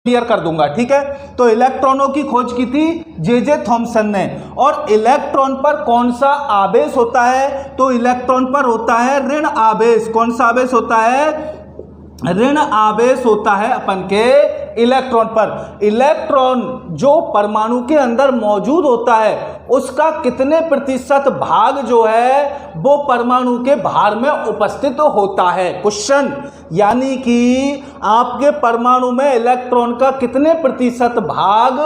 Clear कर दूंगा, ठीक है। तो इलेक्ट्रॉनों की खोज की थी जे थॉमसन ने। और इलेक्ट्रॉन पर कौन सा आवेश होता है? तो इलेक्ट्रॉन पर होता है ऋण आवेश। कौन सा आवेश होता है? ऋण आवेश होता है अपन के इलेक्ट्रॉन पर। इलेक्ट्रॉन जो परमाणु के अंदर मौजूद होता है उसका कितने प्रतिशत भाग जो है वो परमाणु के भार में उपस्थित होता है? क्वेश्चन, यानी कि आपके परमाणु में इलेक्ट्रॉन का कितने प्रतिशत भाग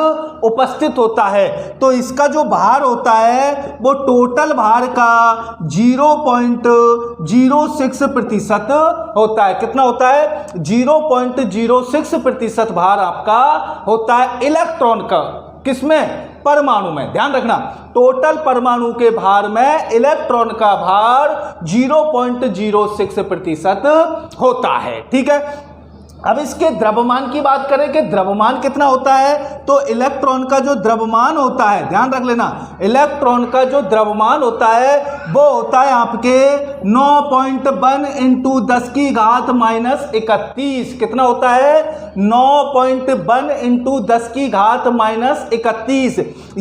उपस्थित होता है? तो इसका जो भार होता है वो टोटल भार का 0.06% होता है। कितना होता है? 0.06% भार आपका होता है इलेक्ट्रॉन का। किसमें? परमाणु में। ध्यान रखना, टोटल परमाणु के भार में इलेक्ट्रॉन का भार 0.06% होता है, ठीक है। अब इसके द्रव्यमान की बात करें कि द्रव्यमान कितना होता है, तो इलेक्ट्रॉन का जो द्रव्यमान होता है, ध्यान रख लेना, इलेक्ट्रॉन का जो द्रव्यमान होता है वो होता है आपके 9.1 × 10⁻31। कितना होता है? 9.1 × 10⁻31।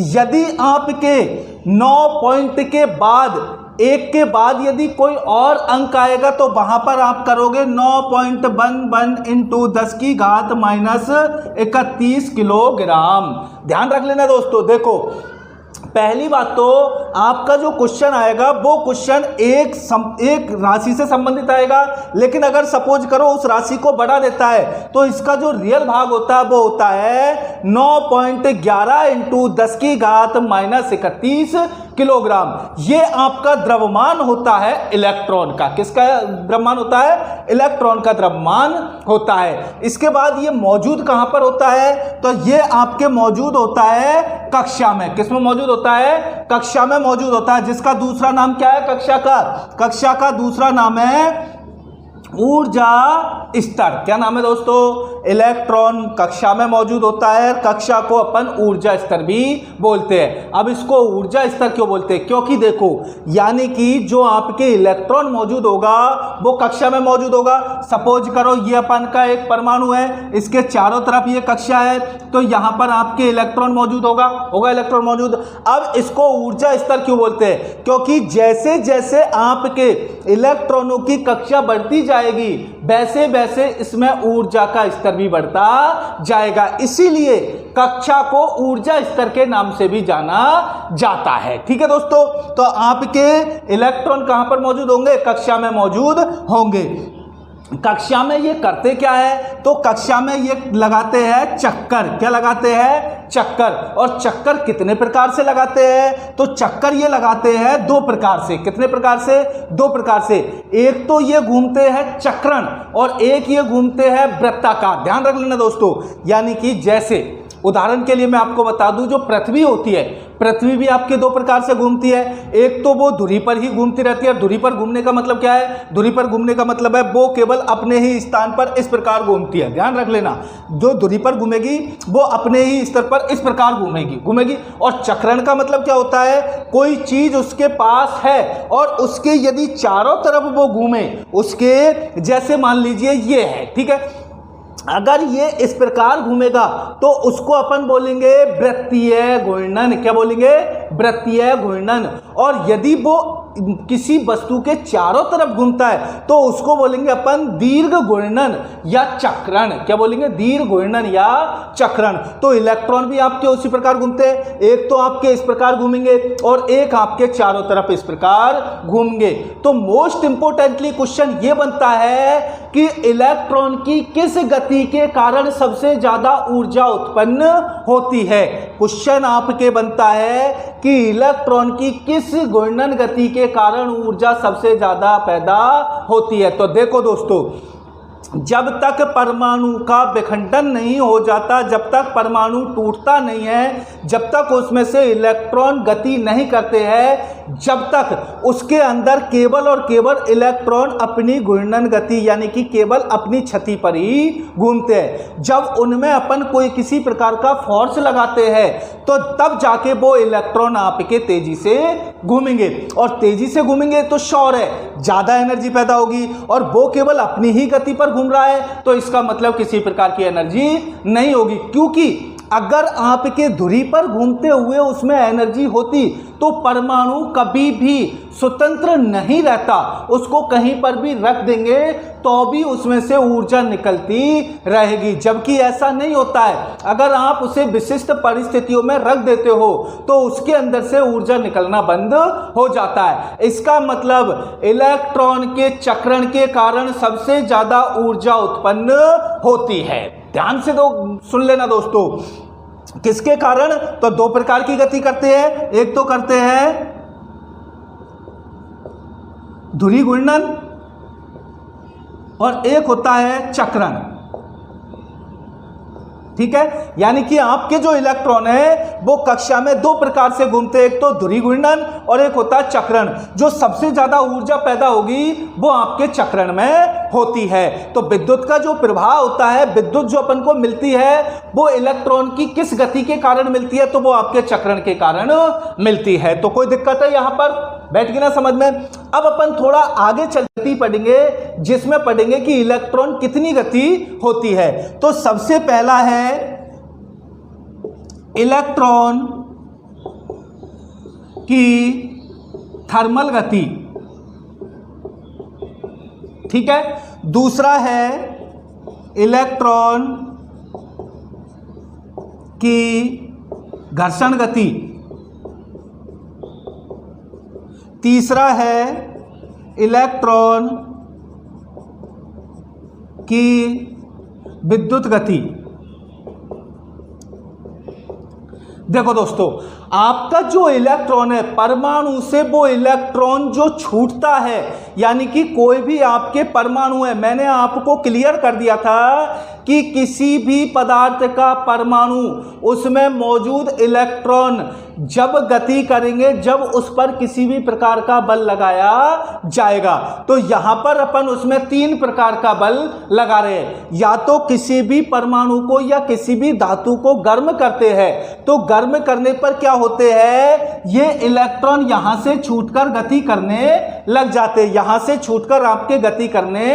यदि आपके 9 पॉइंट के बाद, एक के बाद यदि कोई और अंक आएगा तो वहां पर आप करोगे 9.11 × 10⁻31 किलोग्राम। ध्यान रख लेना दोस्तों। देखो, पहली बात तो आपका जो क्वेश्चन आएगा वो क्वेश्चन एक राशि से संबंधित आएगा, लेकिन अगर सपोज करो उस राशि को बढ़ा देता है तो इसका जो रियल भाग होता है वो होता है 9.11 × 10⁻31 किलोग्राम। ये आपका द्रव्यमान होता है इलेक्ट्रॉन का। किसका द्रव्यमान होता है? इलेक्ट्रॉन का द्रव्यमान होता है। इसके बाद ये मौजूद कहां पर होता है? तो ये आपके मौजूद होता है कक्षा में। किसमें मौजूद होता है? कक्षा में मौजूद होता है, जिसका दूसरा नाम क्या है? कक्षा का दूसरा नाम है ऊर्जा स्तर। क्या नाम है दोस्तों? इलेक्ट्रॉन कक्षा में मौजूद होता है, कक्षा को अपन ऊर्जा स्तर भी बोलते हैं। अब इसको ऊर्जा स्तर क्यों बोलते हैं? क्योंकि देखो, यानी कि जो आपके इलेक्ट्रॉन मौजूद होगा वो कक्षा में मौजूद होगा। सपोज करो ये अपन का एक परमाणु है, इसके चारों तरफ ये कक्षा है, तो यहां पर आपके इलेक्ट्रॉन मौजूद होगा इलेक्ट्रॉन मौजूद। अब इसको ऊर्जा स्तर क्यों बोलते हैं? क्योंकि जैसे जैसे आपके इलेक्ट्रॉनों की कक्षा बढ़ती जाएगी वैसे वैसे इसमें ऊर्जा का स्तर भी बढ़ता जाएगा। इसीलिए कक्षा को ऊर्जा स्तर के नाम से भी जाना जाता है, ठीक है दोस्तों। तो आपके इलेक्ट्रॉन कहां पर मौजूद होंगे? कक्षा में मौजूद होंगे। कक्षा में ये करते क्या है? तो कक्षा में ये लगाते हैं चक्कर। क्या लगाते हैं? चक्कर। और चक्कर कितने प्रकार से लगाते हैं? तो चक्कर ये लगाते हैं 2 प्रकार से। कितने प्रकार से? 2 प्रकार से। एक तो ये घूमते हैं चक्रण और एक ये घूमते हैं वृत्ताकार। ध्यान रख लेना दोस्तों। यानी कि जैसे उदाहरण के लिए मैं आपको बता दूं, जो पृथ्वी होती है, पृथ्वी भी आपके 2 प्रकार से घूमती है। एक तो वो धुरी पर ही घूमती रहती है। धुरी पर घूमने का मतलब क्या है? धुरी पर घूमने का मतलब है वो केवल अपने ही स्थान पर इस प्रकार घूमती है। ध्यान रख लेना, जो धुरी पर घूमेगी वो अपने ही स्तर पर इस प्रकार घूमेगी। और चक्रण का मतलब क्या होता है? कोई चीज उसके पास है और उसके यदि चारों तरफ वो घूमे, उसके जैसे मान लीजिए ये है, ठीक है, अगर ये इस प्रकार घूमेगा तो उसको अपन बोलेंगे वृत्तीय घूर्णन। क्या बोलेंगे? वृत्तीय घूर्णन। और यदि वो किसी वस्तु के चारों तरफ घूमता है तो उसको बोलेंगे अपन दीर्घ घूर्णन या चक्रण। क्या बोलेंगे? दीर्घ घूर्णन या चक्रण। तो इलेक्ट्रॉन भी आपके उसी प्रकार घूमते हैं। एक तो आपके इस प्रकार घूमेंगे और एक आपके चारों तरफ इस प्रकार घूमेंगे। तो मोस्ट इंपोर्टेंटली क्वेश्चन ये बनता है कि इलेक्ट्रॉन की किस गति के कारण सबसे ज्यादा ऊर्जा उत्पन्न होती है। क्वेश्चन आपके बनता है कि इलेक्ट्रॉन की किस घूर्णन गति के कारण ऊर्जा सबसे ज्यादा पैदा होती है। तो देखो दोस्तों, जब तक परमाणु का विखंडन नहीं हो जाता, जब तक परमाणु टूटता नहीं है, जब तक उसमें से इलेक्ट्रॉन गति नहीं करते हैं, जब तक उसके अंदर केवल और केवल इलेक्ट्रॉन अपनी घूर्णन गति यानी कि केवल अपनी छति पर ही घूमते हैं। जब उनमें अपन कोई किसी प्रकार का फोर्स लगाते हैं तो तब जाके वो इलेक्ट्रॉन आपके तेजी से घूमेंगे, और तेजी से घूमेंगे तो श्योर है ज़्यादा एनर्जी पैदा होगी, और वो केवल अपनी ही गति पर घूम रहा है तो इसका मतलब किसी प्रकार की एनर्जी नहीं होगी। क्योंकि अगर आपके धुरी पर घूमते हुए उसमें एनर्जी होती तो परमाणु कभी भी स्वतंत्र नहीं रहता, उसको कहीं पर भी रख देंगे तो भी उसमें से ऊर्जा निकलती रहेगी। जबकि ऐसा नहीं होता है, अगर आप उसे विशिष्ट परिस्थितियों में रख देते हो तो उसके अंदर से ऊर्जा निकलना बंद हो जाता है। इसका मतलब इलेक्ट्रॉन के चक्रण के कारण सबसे ज्यादा ऊर्जा उत्पन्न होती है। ध्यान से तो सुन लेना दोस्तों, किसके कारण? तो दो प्रकार की गति करते हैं, एक तो करते हैं धुरी घूर्णन और एक होता है चक्रण। ठीक है, यानी कि आपके जो इलेक्ट्रॉन है वो कक्षा में दो प्रकार से घूमते हैं, एक तो धुरी घूर्णन और एक होता है चक्रण। जो सबसे ज्यादा ऊर्जा पैदा होगी वो आपके चक्रण में होती है। तो विद्युत का जो प्रवाह होता है, विद्युत जो अपन को मिलती है वो इलेक्ट्रॉन की किस गति के कारण मिलती है? तो वो आपके चक्रण के कारण मिलती है। तो कोई दिक्कत है यहां पर? बैठ गई ना समझ में? अब अपन थोड़ा आगे चलती पढ़ेंगे जिसमें पढ़ेंगे कि इलेक्ट्रॉन कितनी गति होती है। तो सबसे पहला है इलेक्ट्रॉन की थर्मल गति, ठीक है। दूसरा है इलेक्ट्रॉन की घर्षण गति, तीसरा है इलेक्ट्रॉन की विद्युत गति। देखो दोस्तों, आपका जो इलेक्ट्रॉन है परमाणु से वो इलेक्ट्रॉन जो छूटता है, यानी कि कोई भी आपके परमाणु है, मैंने आपको क्लियर कर दिया था कि किसी भी पदार्थ का परमाणु उसमें मौजूद इलेक्ट्रॉन जब गति करेंगे, जब उस पर किसी भी प्रकार का बल लगाया जाएगा, तो यहां पर अपन उसमें तीन प्रकार का बल लगा रहे हैं। या तो किसी भी परमाणु को या किसी भी धातु को गर्म करते हैं, तो गर्म करने पर क्या होते हैं, ये इलेक्ट्रॉन यहां से छूटकर गति करने लग जाते हैं, यहां से छूटकर आपके गति करने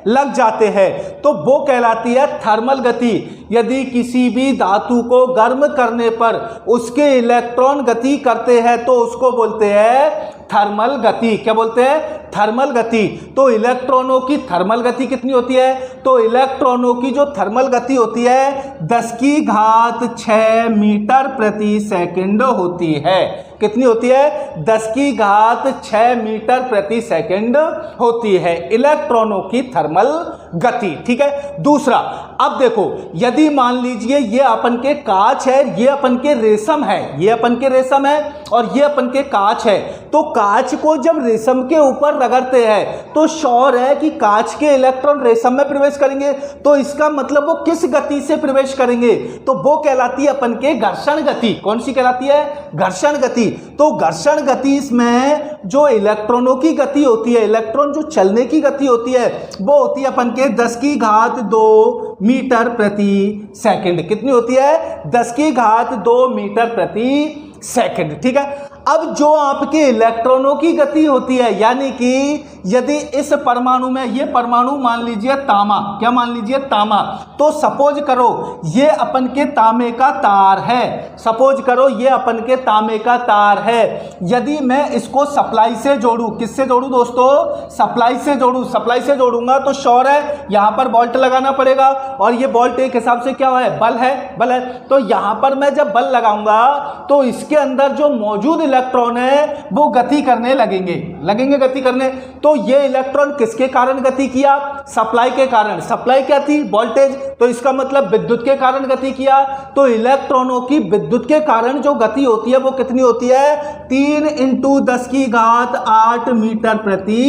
लग जाते हैं, तो वो कहलाती है थर्मल गति। यदि किसी भी धातु को गर्म करने पर उसके इलेक्ट्रॉन गति करते हैं तो उसको बोलते हैं थर्मल गति। क्या बोलते हैं? थर्मल गति। तो इलेक्ट्रॉनों की थर्मल गति कितनी होती है? तो इलेक्ट्रॉनों की जो थर्मल गति होती है 10⁶ मीटर प्रति सेकंड होती है। कितनी होती है? 10⁶ मीटर प्रति सेकंड होती है इलेक्ट्रॉनों की थर्मल गति। ठीक है। दूसरा, अब देखो, यदि मान लीजिए ये अपन के कांच है, ये अपन के रेशम है, ये अपन के रेशम है और ये अपन के कांच है, तो कांच को जब रेशम के ऊपर रगड़ते हैं तो श्योर है कि कांच के इलेक्ट्रॉन रेशम में प्रवेश करेंगे। तो इसका मतलब वो किस गति से प्रवेश करेंगे? तो वो कहलाती है अपन के घर्षण गति। कौन सी कहलाती है? घर्षण गति। तो घर्षण गति इसमें जो इलेक्ट्रॉनों की गति होती है, इलेक्ट्रॉन जो चलने की गति होती है वो होती है अपन के 10⁻² मीटर प्रति सेकंड। कितनी होती है? 10⁻² मीटर प्रति सेकंड। ठीक है। अब जो आपके इलेक्ट्रॉनों की गति होती है, यानी कि यदि इस परमाणु में, ये परमाणु मान लीजिए तांबा, क्या मान लीजिए? तांबा। तो सपोज करो ये अपन के तांबे का तार है, सपोज करो ये अपन के तांबे का तार है। यदि मैं इसको सप्लाई से जोड़ूं, किससे जोड़ूं दोस्तों? सप्लाई से जोड़ूं। सप्लाई से जोड़ूंगा तो श्योर है यहां पर वोल्ट लगाना पड़ेगा, और ये वोल्ट एक हिसाब से क्या है? बल है, बल है। तो यहां पर मैं जब बल लगाऊंगा तो इसके अंदर जो मौजूद इलेक्ट्रॉन है वो गति करने लगेंगे गति करने। तो ये इलेक्ट्रॉन किसके कारण गति किया? सप्लाई के कारण। सप्लाई क्या थी? वोल्टेज। तो इसका मतलब विद्युत के कारण गति किया। तो इलेक्ट्रॉनों की विद्युत के कारण जो गति होती है वो कितनी होती है? 3 × 10⁸ मीटर प्रति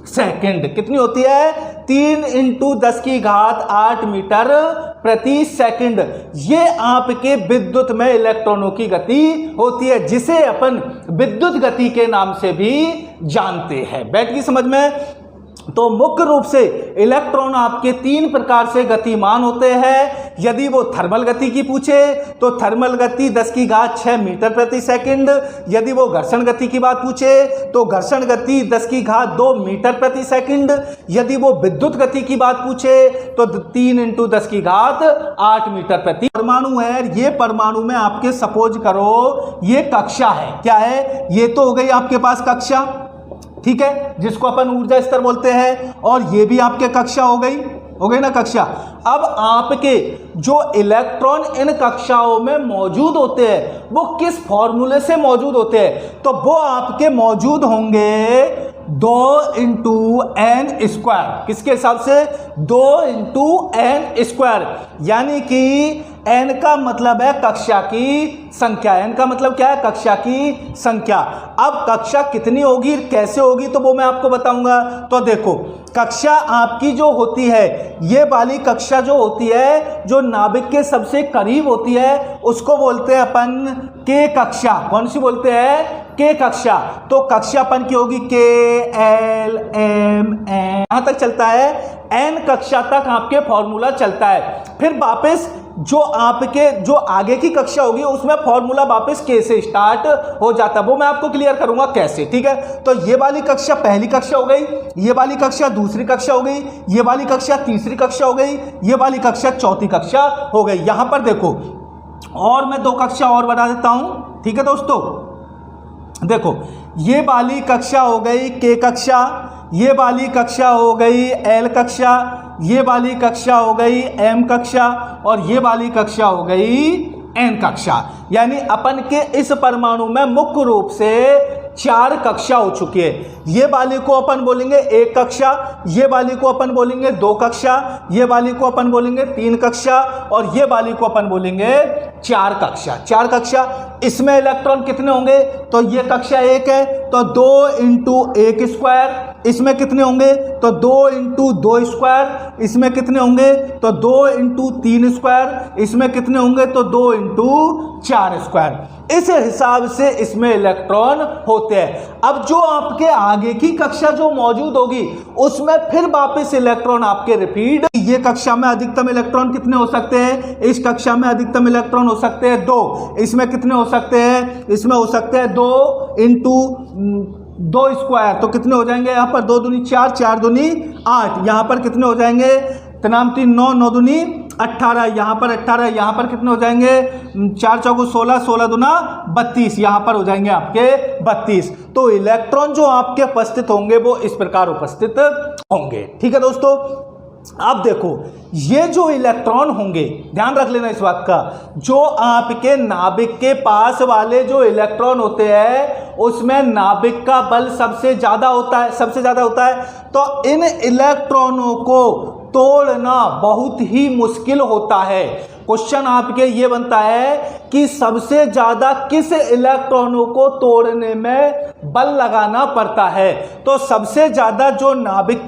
सेकंड। कितनी होती है? 3 × 10⁸ मीटर प्रति सेकंड। ये आपके विद्युत में इलेक्ट्रॉनों की गति होती है, जिसे अपन विद्युत गति के नाम से भी जानते हैं। बैठ गई समझ में? तो मुख्य रूप से इलेक्ट्रॉन आपके 3 प्रकार से गतिमान होते हैं। यदि वो थर्मल गति की पूछे तो थर्मल गति 10⁶ मीटर प्रति सेकंड। यदि वो घर्षण गति की बात पूछे तो घर्षण गति 10⁻² मीटर प्रति सेकंड। यदि वो विद्युत गति की बात पूछे तो 3 × 10⁸ मीटर प्रति। परमाणु है, ये परमाणु में आपके सपोज करो ये कक्षा है। क्या है? ये तो हो गई आपके पास कक्षा, ठीक है, जिसको अपन ऊर्जा स्तर बोलते हैं, और ये भी आपके कक्षा हो गई ना कक्षा। अब आपके जो इलेक्ट्रॉन इन कक्षाओं में मौजूद होते हैं वो किस फॉर्मूले से मौजूद होते हैं? तो वो आपके मौजूद होंगे 2 × n²। किसके हिसाब से? 2 × n², यानी कि n का मतलब है कक्षा की संख्या। n का मतलब क्या है? कक्षा की संख्या। अब कक्षा कितनी होगी, कैसे होगी, तो वो मैं आपको बताऊंगा। तो देखो, कक्षा आपकी जो होती है, ये वाली कक्षा जो होती है, जो नाभिक के सबसे करीब होती है, उसको बोलते हैं अपन के कक्षा। कौन सी बोलते हैं? के कक्षा। तो कक्षा अपन की होगी K L M N, यहां तक चलता है। n कक्षा तक आपके फॉर्मूला चलता है। फिर वापस जो आपके जो आगे की कक्षा होगी उसमें फॉर्मूला वापस K से स्टार्ट हो जाता है। वो मैं आपको क्लियर करूंगा कैसे, ठीक है। तो ये वाली कक्षा पहली कक्षा हो गई, ये वाली कक्षा दूसरी कक्षा हो गई, ये वाली कक्षा तीसरी कक्षा हो गई, ये वाली कक्षा चौथी कक्षा हो गई। यहां पर देखो, और मैं 2 कक्षा और बढ़ा देता हूं, ठीक है दोस्तों। देखो, ये वाली कक्षा हो गई K कक्षा, ये वाली कक्षा हो गई L कक्षा, ये वाली कक्षा हो गई M कक्षा, और ये वाली कक्षा हो गई N कक्षा। यानी अपन के इस परमाणु में मुख्य रूप से 4 कक्षा हो चुकी है। ये वाली को अपन बोलेंगे 1 कक्षा, ये वाली को अपन बोलेंगे 2 कक्षा, ये वाली को अपन बोलेंगे 3 कक्षा, और ये वाली को अपन बोलेंगे 4 कक्षा। 4 कक्षा। इसमें इलेक्ट्रॉन कितने होंगे? तो ये कक्षा 1 है, तो 2 × 1²। इसमें कितने होंगे? तो 2 × 2²। इसमें कितने होंगे? तो 2 × 3²। इसमें कितने होंगे? तो 2 × 4²। इस हिसाब से इसमें इलेक्ट्रॉन होते हैं। अब जो आपके आगे की कक्षा जो मौजूद होगी उसमें फिर वापस इलेक्ट्रॉन आपके रिपीट। ये कक्षा में अधिकतम इलेक्ट्रॉन कितने हो सकते हैं? इस कक्षा में अधिकतम इलेक्ट्रॉन हो सकते हैं 2। इसमें कितने हो सकते हैं? इसमें हो सकते हैं 2 × 2²। तो कितने हो जाएंगे यहाँ पर? 2 दूनी 4, 4 दूनी 8। यहाँ पर कितने हो जाएंगे? 3 3 9, 9 दूनी 18। यहाँ पर 18। यहाँ पर कितने हो जाएंगे? 4 चौको 16, 16 दूना 32। यहाँ पर हो जाएंगे आपके 32। तो इलेक्ट्रॉन जो आपके उपस्थित होंगे वो इस प्रकार उपस्थित होंगे, ठीक है दोस्तों। अब देखो, ये जो इलेक्ट्रॉन होंगे, ध्यान रख लेना इस बात का, जो आपके नाभिक के पास वाले जो इलेक्ट्रॉन होते हैं उसमें नाभिक का बल सबसे ज्यादा होता है। तो इन इलेक्ट्रॉनों को तोड़ना बहुत ही मुश्किल होता है। क्वेश्चन आपके ये बनता है कि सबसे ज्यादा किस इलेक्ट्रॉनों को तोड़ने में बल लगाना पड़ता है। तो सबसे ज्यादा जो नाभिक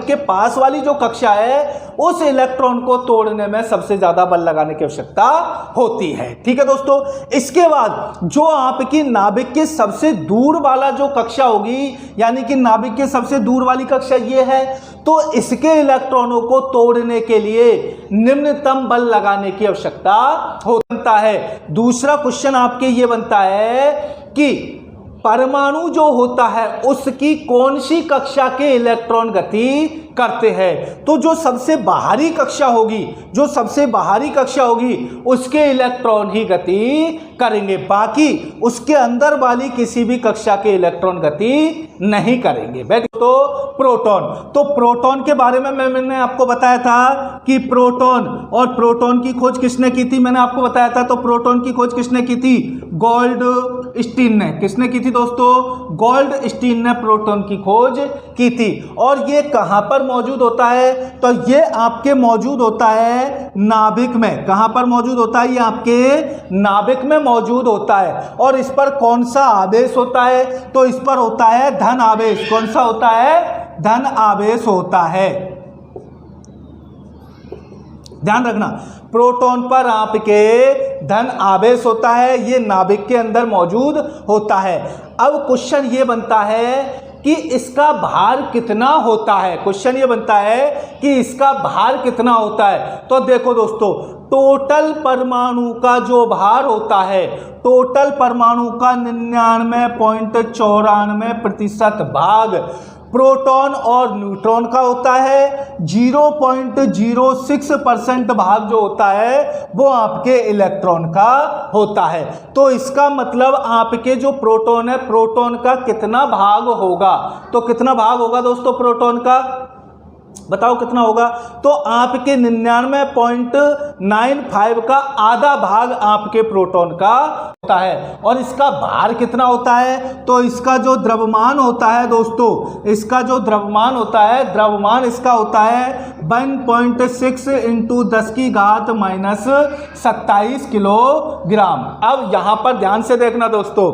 के पास वाली जो कक्षा है उस इलेक्ट्रॉन को तोड़ने में सबसे ज्यादा बल लगाने की आवश्यकता होती है, ठीक है दोस्तों। इसके बाद जो आपकी नाभिक के सबसे दूर वाला जो कक्षा होगी, यानी कि नाभिक के सबसे दूर वाली कक्षा ये है, तो इसके इलेक्ट्रॉनों को तोड़ने के लिए निम्नतम बल लगाने की आवश्यकता होता है। दूसरा क्वेश्चन आपके ये बनता है कि परमाणु जो होता है उसकी कौन सी कक्षा के इलेक्ट्रॉन गति करते हैं। तो जो सबसे बाहरी कक्षा होगी उसके इलेक्ट्रॉन ही गति करेंगे, बाकी उसके अंदर वाली किसी भी कक्षा के इलेक्ट्रॉन गति नहीं करेंगे। तो प्रोटॉन के बारे में मैंने आपको बताया था कि प्रोटॉन की खोज किसने की थी, मैंने आपको बताया था। तो प्रोटॉन की खोज किसने की थी? गोल्डस्टीन ने। किसने की थी दोस्तों? गोल्डस्टीन ने प्रोटॉन की खोज की थी। और ये कहां पर मौजूद होता है? तो ये आपके मौजूद होता है नाभिक में। कहां पर मौजूद होता है? ये आपके नाभिक में मौजूद होता है। और इस पर कौन सा आवेश होता है? तो इस पर होता है धन आवेश। कौन सा होता है? धन आवेश होता है। ध्यान रखना, प्रोटॉन पर आपके धन आवेश होता है, ये नाभिक के अंदर मौजूद होता है। अब क्वेश्चन ये बनता है कि इसका भार कितना होता है। क्वेश्चन ये बनता है कि इसका भार कितना होता है। तो देखो दोस्तों, टोटल परमाणु का जो भार होता है, टोटल परमाणु का 99.94% भाग प्रोटॉन और न्यूट्रॉन का होता है। 0.06% भाग जो होता है वो आपके इलेक्ट्रॉन का होता है। तो इसका मतलब आपके जो प्रोटॉन है, प्रोटॉन का कितना भाग होगा? तो कितना भाग होगा दोस्तों प्रोटॉन का? बताओ कितना होगा? तो आपके 99.95 का आधा भाग आपके प्रोटॉन का होता है। और इसका भार कितना होता है? तो इसका जो द्रव्यमान होता है दोस्तों, इसका जो द्रव्यमान होता है, द्रव्यमान इसका होता है 1.6 इंटू 10⁻⁻27 किलोग्राम। अब यहाँ पर ध्यान से देखना दोस्तों,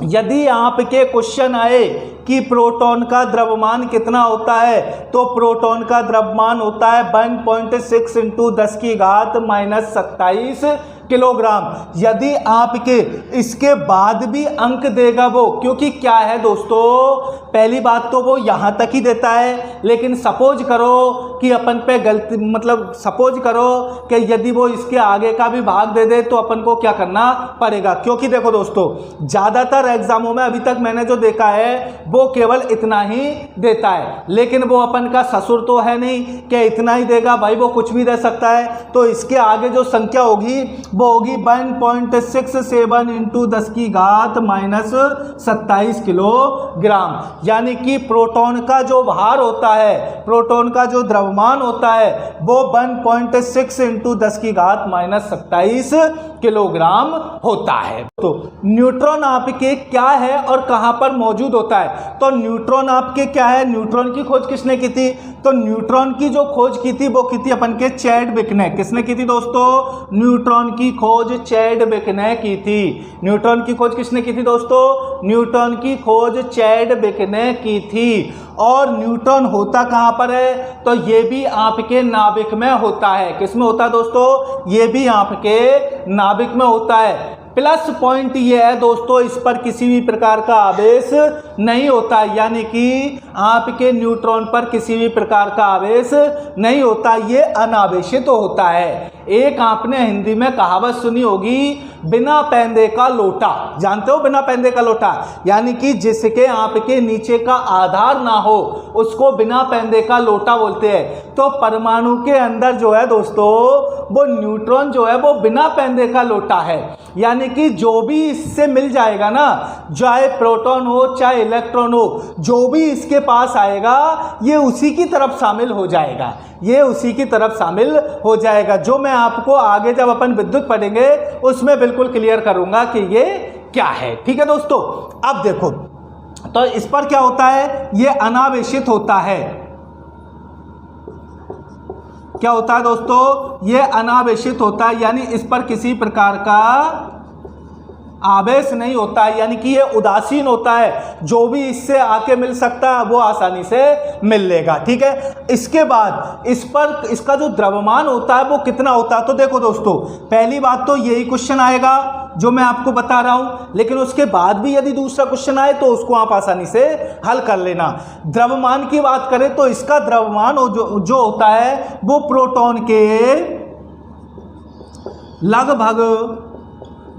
यदि आपके क्वेश्चन आए कि प्रोटॉन का द्रव्यमान कितना होता है, तो प्रोटॉन का द्रव्यमान होता है 1.6 इंटू 10⁻⁻27 किलोग्राम। यदि आपके इसके बाद भी अंक देगा वो, क्योंकि क्या है दोस्तों, पहली बात तो वो यहाँ तक ही देता है, लेकिन सपोज करो कि अपन पे गलती, मतलब सपोज करो कि यदि वो इसके आगे का भी भाग दे दे तो अपन को क्या करना पड़ेगा। क्योंकि देखो दोस्तों, ज़्यादातर एग्जामों में अभी तक मैंने जो देखा है वो केवल इतना ही देता है, लेकिन वो अपन का ससुर तो है नहीं कि इतना ही देगा भाई, वो कुछ भी दे सकता है। तो इसके आगे जो संख्या होगी वो होगी 1.67 इंटू 10⁻⁻27 किलोग्राम। यानी कि प्रोटॉन का जो भार होता है, प्रोटॉन का जो द्रव्यमान होता है वो 1.6 इंटू 10⁻⁻27 किलोग्राम होता है। तो न्यूट्रॉन आपके क्या है और कहां पर मौजूद होता है? तो न्यूट्रॉन आपके क्या है? न्यूट्रॉन की खोज किसने की थी? तो न्यूट्रॉन की जो खोज की थी वो की थी अपन के चैडविक ने। किसने की थी दोस्तों? न्यूट्रॉन की खोज चैडविक ने की थी। न्यूट्रॉन की खोज किसने की थी दोस्तों? न्यूट्रॉन की खोज चैडविक ने की थी। और न्यूट्रॉन होता कहां पर है? तो ये भी आपके नाभिक में होता है। किसमें होता है दोस्तों? ये भी आपके नाभिक में होता है। प्लस पॉइंट ये है दोस्तों, इस पर किसी भी प्रकार का आवेश नहीं होता, यानी कि आपके न्यूट्रॉन पर किसी भी प्रकार का आवेश नहीं होता, ये अनावेशित तो होता है। एक आपने हिंदी में कहावत सुनी होगी, बिना पैंदे का लोटा। जानते हो बिना पैंदे का लोटा? यानी कि जिसके आपके नीचे का आधार ना हो उसको बिना पैंदे का लोटा बोलते हैं। तो परमाणु के अंदर जो है दोस्तों, वो न्यूट्रॉन जो है वो बिना पैंदे का लोटा है। यानी कि जो भी इससे मिल जाएगा ना, चाहे प्रोटॉन हो चाहे इलेक्ट्रॉन हो, जो भी इसके पास आएगा ये उसी की तरफ शामिल हो जाएगा, ये उसी की तरफ शामिल हो जाएगा। जो मैं आपको आगे जब अपन विद्युत पढ़ेंगे उसमें बिल्कुल क्लियर करूंगा कि ये क्या है। ठीक है दोस्तों, अब देखो, तो इस पर क्या होता है? ये अनावेशित होता है। क्या होता है दोस्तों? ये अनावेशित होता है, यानी इस पर किसी प्रकार का आवेश नहीं होता है, यानी कि ये उदासीन होता है। जो भी इससे आके मिल सकता है वो आसानी से मिल लेगा। ठीक है, इसके बाद इस पर इसका जो द्रव्यमान होता है वो कितना होता है? तो देखो दोस्तों, पहली बात तो यही क्वेश्चन आएगा जो मैं आपको बता रहा हूं, लेकिन उसके बाद भी यदि दूसरा क्वेश्चन आए तो उसको आप आसानी से हल कर लेना। द्रव्यमान की बात करें तो इसका द्रव्यमान जो होता है वो प्रोटॉन के लगभग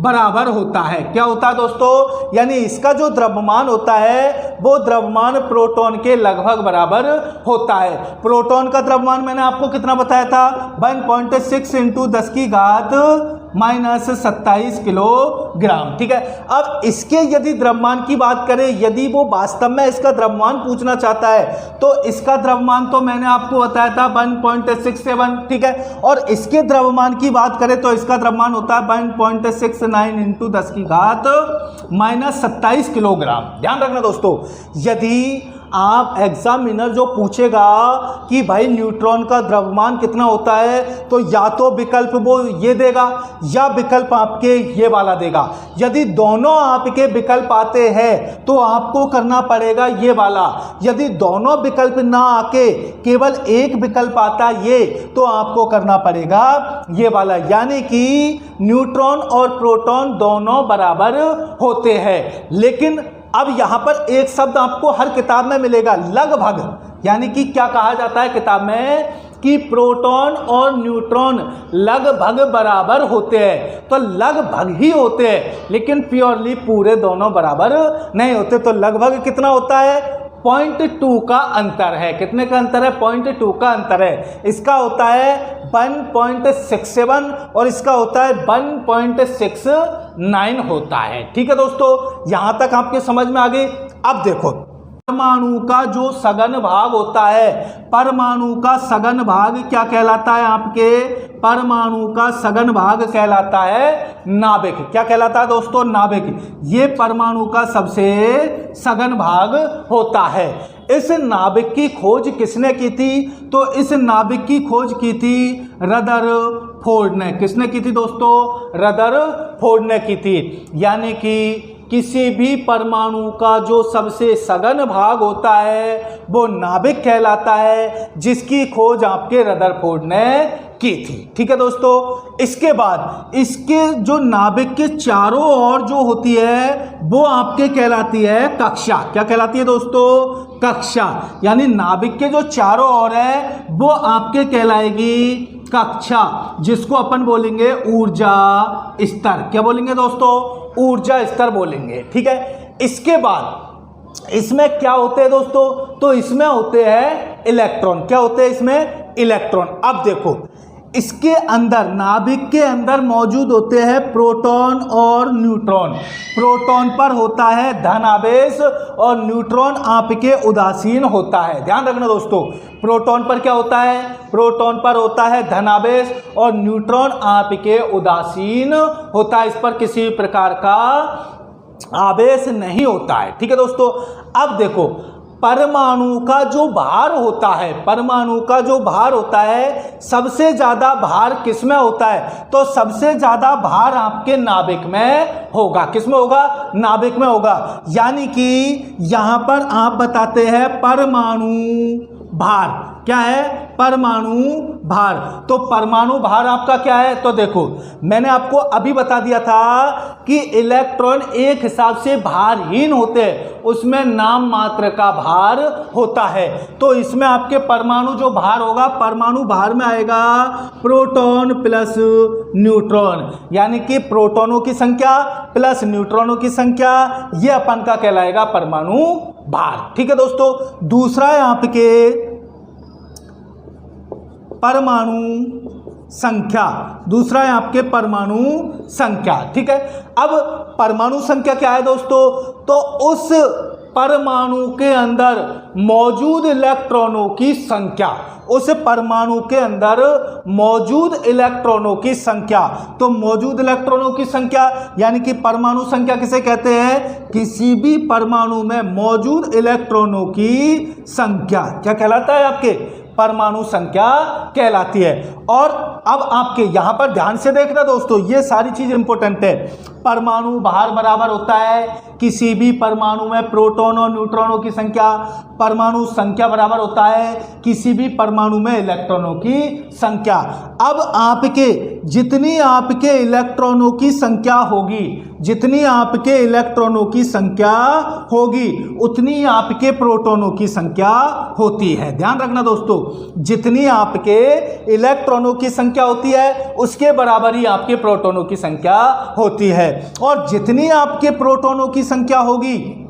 बराबर होता है। क्या होता है दोस्तों? यानी इसका जो द्रव्यमान होता है वो द्रव्यमान प्रोटॉन के लगभग बराबर होता है। प्रोटॉन का द्रव्यमान मैंने आपको कितना बताया था? 1.6 इंटू 10⁻⁻⁻27 किलोग्राम। ठीक है, अब इसके यदि द्रव्यमान की बात करें, यदि वो वास्तव में इसका द्रव्यमान पूछना चाहता है तो इसका द्रव्यमान तो मैंने आपको बताया था 1.67। ठीक है, और इसके द्रव्यमान की बात करें तो इसका द्रव्यमान होता है 1.69 इंटू 10⁻⁻27 किलोग्राम। ध्यान रखना दोस्तों, यदि आप एग्जामिनर जो पूछेगा कि भाई न्यूट्रॉन का द्रव्यमान कितना होता है, तो या तो विकल्प वो ये देगा या विकल्प आपके ये वाला देगा। यदि दोनों आपके विकल्प आते हैं तो आपको करना पड़ेगा ये वाला। यदि दोनों विकल्प ना आके केवल एक विकल्प आता ये, तो आपको करना पड़ेगा ये वाला। यानी कि न्यूट्रॉन और प्रोटॉन दोनों बराबर होते हैं। लेकिन अब यहां पर एक शब्द आपको हर किताब में मिलेगा, लगभग। यानी कि क्या कहा जाता है किताब में कि प्रोटॉन और न्यूट्रॉन लगभग बराबर होते हैं। तो लगभग ही होते हैं, लेकिन प्योरली पूरे दोनों बराबर नहीं होते। तो लगभग कितना होता है? 0.2 का अंतर है। कितने का अंतर है? 0.2 का अंतर है। इसका होता है 1.67 और इसका होता है 1.69 होता है। ठीक है दोस्तों, यहां तक आपके समझ में आ गई। अब देखो, परमाणु का जो सघन भाग होता है, परमाणु का सघन भाग क्या कहलाता है? आपके परमाणु का सघन भाग कहलाता है नाभिक। क्या कहलाता है दोस्तों? नाभिक। ये परमाणु का सबसे सघन भाग होता है। इस नाभिक की खोज किसने की थी? तो इस नाभिक की खोज की थी रदरफोर्ड ने। किसने की थी दोस्तों? रदरफोर्ड ने की थी। यानी कि किसी भी परमाणु का जो सबसे सघन भाग होता है वो नाभिक कहलाता है, जिसकी खोज आपके रदरफोर्ड ने की थी। ठीक है दोस्तों, इसके बाद इसके जो नाभिक के चारों ओर जो होती है वो आपके कहलाती है कक्षा। क्या कहलाती है दोस्तों? कक्षा। यानी नाभिक के जो चारों ओर है वो आपके कहलाएगी कक्षा, जिसको अपन बोलेंगे ऊर्जा स्तर। क्या बोलेंगे दोस्तों? ऊर्जा स्तर बोलेंगे। ठीक है, इसके बाद इसमें क्या होते हैं दोस्तों? तो इसमें होते हैं इलेक्ट्रॉन। क्या होते हैं इसमें? इलेक्ट्रॉन। अब देखो, इसके अंदर नाभिक के अंदर मौजूद होते हैं प्रोटॉन और न्यूट्रॉन। प्रोटॉन पर होता है धन आवेश और न्यूट्रॉन आपके उदासीन होता है। ध्यान रखना दोस्तों, प्रोटॉन पर क्या होता है? प्रोटॉन पर होता है धन आवेश और न्यूट्रॉन आपके उदासीन होता है। इस पर किसी प्रकार का आवेश नहीं होता है। ठीक है दोस्तों, अब देखो, परमाणु का जो भार होता है, परमाणु का जो भार होता है, सबसे ज्यादा भार किसमें होता है? तो सबसे ज्यादा भार आपके नाभिक में होगा। किसमें होगा? नाभिक में होगा। यानी कि यहां पर आप बताते हैं परमाणु भार। क्या है? परमाणु भार। तो परमाणु भार आपका क्या है? तो देखो, मैंने आपको अभी बता दिया था कि इलेक्ट्रॉन एक हिसाब से भारहीन होते हैं, उसमें नाम मात्र का भार होता है। तो इसमें आपके परमाणु जो भार होगा, परमाणु भार में आएगा प्रोटॉन प्लस न्यूट्रॉन। यानी कि प्रोटॉनों की संख्या प्लस न्यूट्रॉनों की संख्या, यह अपन का कहलाएगा परमाणु भार। ठीक है दोस्तों, दूसरा है आपके परमाणु संख्या। दूसरा है आपके परमाणु संख्या। ठीक है, अब परमाणु संख्या क्या है दोस्तों? तो उस परमाणु के अंदर मौजूद इलेक्ट्रॉनों की संख्या, उस परमाणु के अंदर मौजूद इलेक्ट्रॉनों की संख्या। तो मौजूद इलेक्ट्रॉनों की संख्या यानी कि परमाणु संख्या किसे कहते हैं? किसी भी परमाणु में मौजूद इलेक्ट्रॉनों की संख्या। क्या कहलाता है? आपके परमाणु संख्या कहलाती है। और अब आपके यहां पर ध्यान से देखना दोस्तों, ये सारी चीज इंपॉर्टेंट है। परमाणु भार बराबर होता है किसी भी परमाणु में प्रोटॉन और न्यूट्रॉनों की संख्या। परमाणु संख्या बराबर होता है किसी भी परमाणु में इलेक्ट्रॉनों की संख्या। अब आपके जितनी आपके इलेक्ट्रॉनों की संख्या होगी, जितनी आपके इलेक्ट्रॉनों की संख्या होगी, उतनी आपके प्रोटॉनों की संख्या होती है। ध्यान रखना दोस्तों, जितनी आपके इलेक्ट्रॉनों की संख्या होती है उसके बराबर ही आपके प्रोटॉनों की संख्या होती है। और जितनी आपके प्रोटॉनों की संख्या होगी,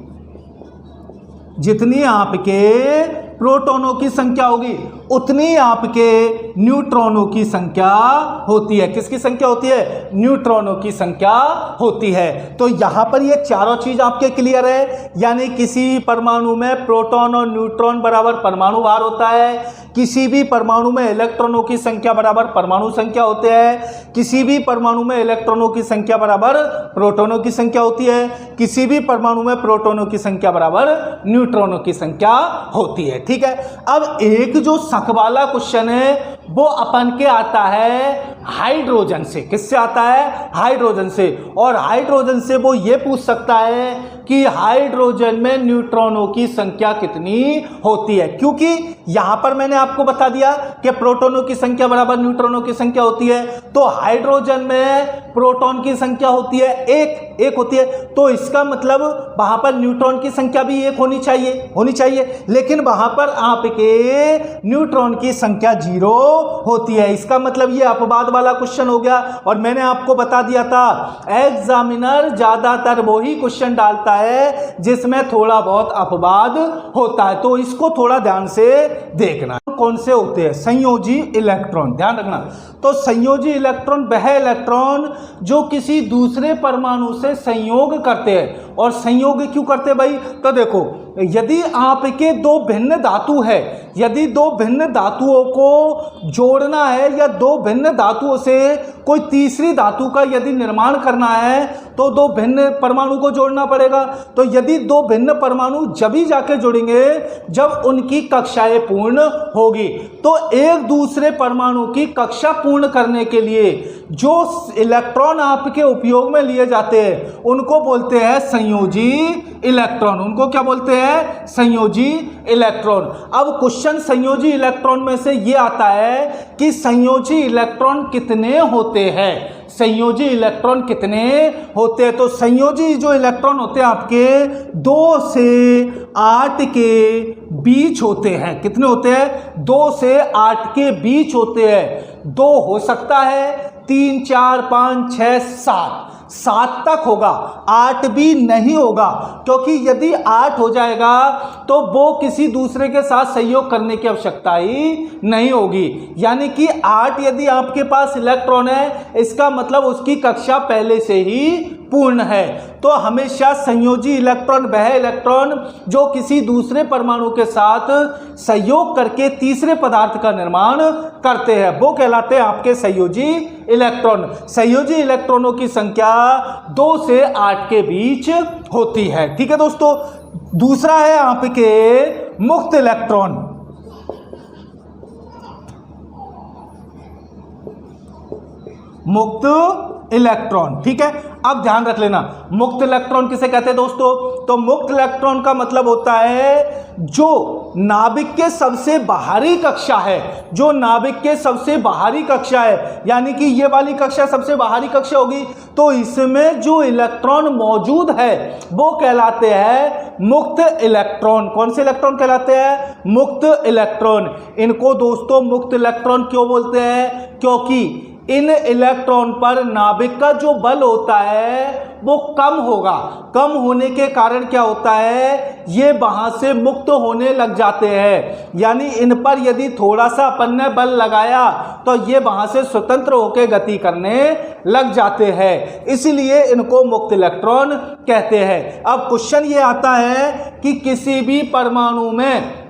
जितनी आपके प्रोटॉनों की संख्या होगी, उतनी आपके न्यूट्रॉनों की संख्या होती है। किसकी संख्या होती है? न्यूट्रॉनों की संख्या होती है। तो यहां पर ये चारों चीज आपके क्लियर है। यानी किसी परमाणु में प्रोटॉन और न्यूट्रॉन बराबर परमाणु भार होता है, किसी भी परमाणु में इलेक्ट्रॉनों की संख्या बराबर परमाणु संख्या होते हैं, किसी भी परमाणु में इलेक्ट्रॉनों की संख्या बराबर प्रोटॉनों की संख्या होती है, किसी भी परमाणु में प्रोटॉनों की संख्या बराबर न्यूट्रॉनों की संख्या होती है। ठीक है, अब एक जो शक वाला क्वेश्चन है वो अपन के आता है हाइड्रोजन से। किससे आता है? हाइड्रोजन से। और हाइड्रोजन से वो ये पूछ सकता है कि हाइड्रोजन में न्यूट्रॉनों की संख्या कितनी होती है, क्योंकि यहां पर मैंने आपको बता दिया कि प्रोटॉनों की संख्या बराबर न्यूट्रॉनों की संख्या होती है, तो हाइड्रोजन में प्रोटॉन की संख्या होती है एक होती है, तो इसका मतलब वहां पर न्यूट्रॉन की संख्या भी एक होनी चाहिए, लेकिन वहां पर आपके न्यूट्रॉन की संख्या 0 होती है। इसका मतलब ये अपवाद वाला क्वेश्चन हो गया। और मैंने आपको बता दिया था एग्जामिनर ज्यादातर वही क्वेश्चन डालता है जिसमें थोड़ा बहुत अपवाद होता है, तो इसको थोड़ा ध्यान से देखना। कौन से होते हैं? संयोजी इलेक्ट्रॉन, ध्यान रखना। तो संयोजी इलेक्ट्रॉन वह इलेक्ट्रॉन जो किसी दूसरे परमाणु से संयोग करते हैं। और संयोग क्यों करते हैं भाई? तो देखो, यदि आपके दो भिन्न धातु है, यदि दो भिन्न धातुओं को जोड़ना है या दो भिन्न धातुओं से कोई तीसरी धातु का यदि निर्माण करना है तो दो भिन्न परमाणु को जोड़ना पड़ेगा। तो यदि दो भिन्न परमाणु जब ही जाके जुड़ेंगे जब उनकी कक्षाएं पूर्ण होगी। तो एक दूसरे परमाणु की कक्षा पूर्ण करने के लिए जो इलेक्ट्रॉन आपके उपयोग में लिए जाते हैं उनको बोलते हैं संयोजी इलेक्ट्रॉन। उनको क्या बोलते हैं? संयोजी इलेक्ट्रॉन। अब क्वेश्चन संयोजी इलेक्ट्रॉन में से ये आता है कि संयोजी इलेक्ट्रॉन कितने होते हैं, संयोजी इलेक्ट्रॉन कितने होते हैं। तो संयोजी जो इलेक्ट्रॉन होते हैं आपके 2 से 8 के बीच होते हैं। कितने होते हैं? 2 से 8 के बीच होते हैं। 2 हो सकता है, 3, 4, 5, 6, 7 तक होगा, 8 भी नहीं होगा, क्योंकि यदि 8 हो जाएगा तो वो किसी दूसरे के साथ सहयोग करने की आवश्यकता ही नहीं होगी। यानी कि 8 यदि आपके पास इलेक्ट्रॉन है इसका मतलब उसकी कक्षा पहले से ही पूर्ण है। तो हमेशा संयोजी इलेक्ट्रॉन वह इलेक्ट्रॉन जो किसी दूसरे परमाणु के साथ सहयोग करके तीसरे पदार्थ का निर्माण करते हैं वो कहलाते हैं आपके संयोजी इलेक्ट्रॉन। संयोजी इलेक्ट्रॉनों की संख्या 2 से 8 के बीच होती है। ठीक है दोस्तों, दूसरा है आपके मुक्त इलेक्ट्रॉन। मुक्त इलेक्ट्रॉन, ठीक है। अब ध्यान रख लेना मुक्त इलेक्ट्रॉन किसे कहते हैं दोस्तों? तो मुक्त इलेक्ट्रॉन का मतलब होता है जो नाभिक के सबसे बाहरी कक्षा है, जो नाभिक के सबसे बाहरी कक्षा है, यानी कि ये वाली कक्षा सबसे बाहरी कक्षा होगी, तो इसमें जो इलेक्ट्रॉन मौजूद है वो कहलाते हैं मुक्त इलेक्ट्रॉन। कौन से इलेक्ट्रॉन कहलाते हैं? मुक्त इलेक्ट्रॉन। इनको दोस्तों मुक्त इलेक्ट्रॉन क्यों बोलते हैं? क्योंकि इन इलेक्ट्रॉन पर नाभिक का जो बल होता है वो कम होगा। कम होने के कारण क्या होता है, ये वहां से मुक्त होने लग जाते हैं। यानी इन पर यदि थोड़ा सा अपन ने बल लगाया तो ये वहां से स्वतंत्र होकर गति करने लग जाते हैं, इसलिए इनको मुक्त इलेक्ट्रॉन कहते हैं। अब क्वेश्चन ये आता है कि किसी भी परमाणु में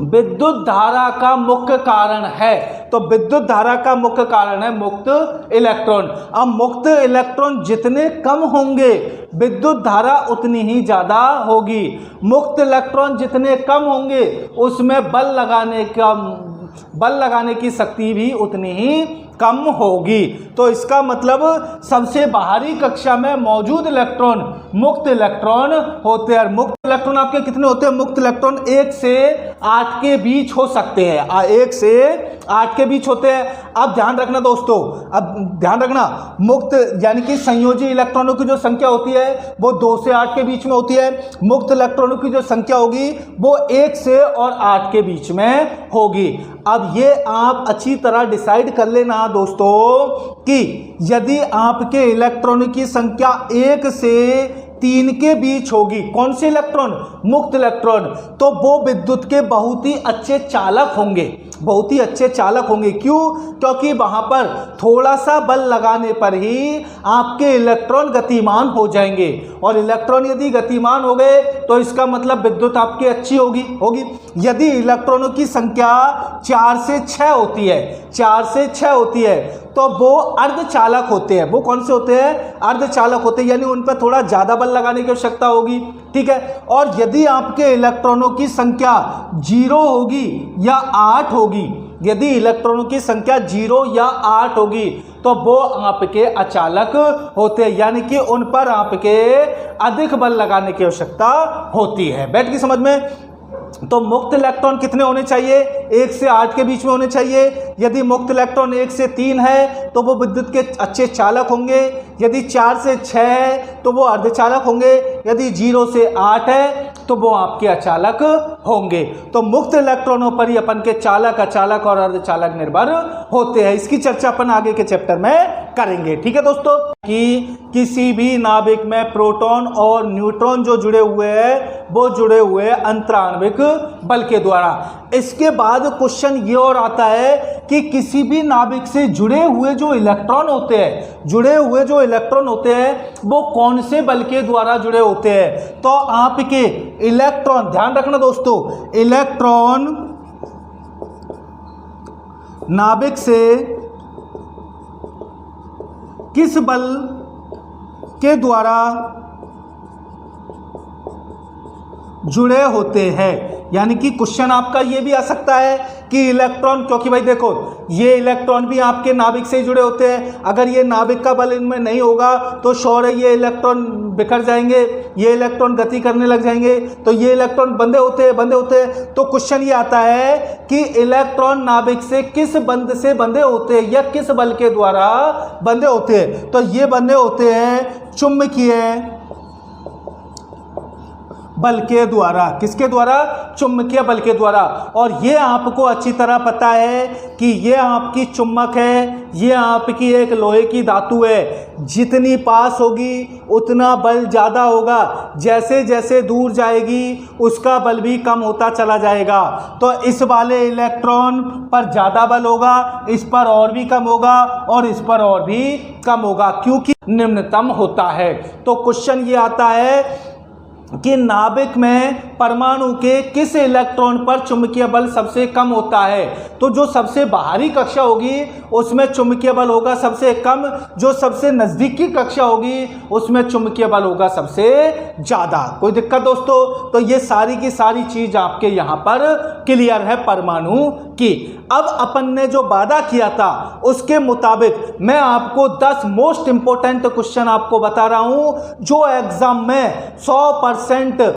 विद्युत धारा का मुख्य कारण है, तो विद्युत धारा का मुख्य कारण है मुक्त इलेक्ट्रॉन। अब मुक्त इलेक्ट्रॉन जितने कम होंगे विद्युत धारा उतनी ही ज़्यादा होगी। मुक्त इलेक्ट्रॉन जितने कम होंगे उसमें बल लगाने की शक्ति भी उतनी ही कम होगी। तो इसका मतलब सबसे बाहरी कक्षा में मौजूद इलेक्ट्रॉन मुक्त इलेक्ट्रॉन होते हैं। मुक्त इलेक्ट्रॉन आपके कितने होते हैं? मुक्त इलेक्ट्रॉन 1 से 8 के बीच हो सकते हैं, 1 से 8 के बीच होते हैं। अब ध्यान रखना दोस्तों, अब ध्यान रखना मुक्त यानी कि संयोजी इलेक्ट्रॉनों की जो संख्या होती है वो 2 से 8 के बीच में होती है। मुक्त इलेक्ट्रॉनों की जो संख्या होगी वो 1 से और 8 के बीच में होगी। अब ये आप अच्छी तरह डिसाइड कर लेना दोस्तों कि यदि आपके इलेक्ट्रॉन की संख्या 1 से 3 के बीच होगी, कौन से इलेक्ट्रॉन? मुक्त इलेक्ट्रॉन, तो वो विद्युत के बहुत ही अच्छे चालक होंगे। बहुत ही अच्छे चालक होंगे। क्यों? क्योंकि वहाँ पर थोड़ा सा बल लगाने पर ही आपके इलेक्ट्रॉन गतिमान हो जाएंगे, और इलेक्ट्रॉन यदि गतिमान हो गए तो इसका मतलब विद्युत आपकी अच्छी होगी। यदि इलेक्ट्रॉनों की संख्या 4 से 6 होती है, 4 से 6 होती है, तो वो अर्धचालक होते हैं। वो कौन से होते हैं? अर्धचालक होते हैं, यानी उन पर थोड़ा ज़्यादा बल लगाने की आवश्यकता होगी। ठीक है। और यदि आपके इलेक्ट्रॉनों की संख्या 0 होगी या 8 होगी, यदि इलेक्ट्रॉनों की संख्या 0 या 8 होगी, तो वो आपके अचालक होते हैं, यानी कि उन पर आपके अधिक बल लगाने की आवश्यकता होती है। बैठ गई समझ में? तो मुक्त इलेक्ट्रॉन कितने होने चाहिए? 1 से 8 के बीच में होने चाहिए। यदि मुक्त इलेक्ट्रॉन 1 से 3 है तो वो विद्युत के अच्छे चालक होंगे। यदि 4 से 6 है तो वो अर्धचालक होंगे। यदि 0 से 8 है तो वो आपके अचालक होंगे। तो मुक्त इलेक्ट्रॉनों पर ही अपन के चालक, अचालक और अर्धचालक निर्भर होते हैं। इसकी चर्चा अपन आगे के चैप्टर में करेंगे। ठीक है दोस्तों, कि किसी भी नाभिक में प्रोटॉन और न्यूट्रॉन जो जुड़े हुए हैं वो जुड़े हुए हैं अंतराण्विक बल के द्वारा। इसके बाद क्वेश्चन ये और आता है कि किसी भी नाभिक से जुड़े हुए जो इलेक्ट्रॉन होते हैं, वो कौन से बल के द्वारा जुड़े होते हैं? तो आपके इलेक्ट्रॉन, ध्यान रखना दोस्तों, इलेक्ट्रॉन नाभिक से किस बल के द्वारा जुड़े होते हैं? यानी कि क्वेश्चन आपका ये भी आ सकता है कि इलेक्ट्रॉन, क्योंकि भाई देखो ये इलेक्ट्रॉन भी आपके नाभिक से जुड़े होते हैं। अगर ये नाभिक का बल इनमें नहीं होगा तो श्योर है ये इलेक्ट्रॉन बिखर जाएंगे, ये इलेक्ट्रॉन गति करने लग जाएंगे, तो ये इलेक्ट्रॉन बंधे होते हैं। तो क्वेश्चन ये आता है कि इलेक्ट्रॉन नाभिक से किस बंध से बंधे होते हैं या किस बल के द्वारा बंधे होते हैं? तो ये बंधे होते हैं चुंबकीय बल के द्वारा। किसके द्वारा? चुंबकीय बल के द्वारा। और ये आपको अच्छी तरह पता है कि ये आपकी चुंबक है, ये आपकी एक लोहे की धातु है। जितनी पास होगी उतना बल ज़्यादा होगा, जैसे जैसे दूर जाएगी उसका बल भी कम होता चला जाएगा। तो इस वाले इलेक्ट्रॉन पर ज़्यादा बल होगा, इस पर और भी कम होगा, और इस पर और भी कम होगा, क्योंकि निम्नतम होता है। तो क्वेश्चन ये आता है कि नाभिक में परमाणु के किस इलेक्ट्रॉन पर चुंबकीय बल सबसे कम होता है? तो जो सबसे बाहरी कक्षा होगी उसमें चुंबकीय बल होगा सबसे कम, जो सबसे नज़दीक की कक्षा होगी उसमें चुंबकीय बल होगा सबसे ज़्यादा। कोई दिक्कत दोस्तों? तो ये सारी की सारी चीज़ आपके यहाँ पर क्लियर है परमाणु की। अब अपन ने जो वादा किया था उसके मुताबिक मैं आपको 10 मोस्ट इंपोर्टेंट क्वेश्चन आपको बता रहा हूं जो एग्जाम में 100%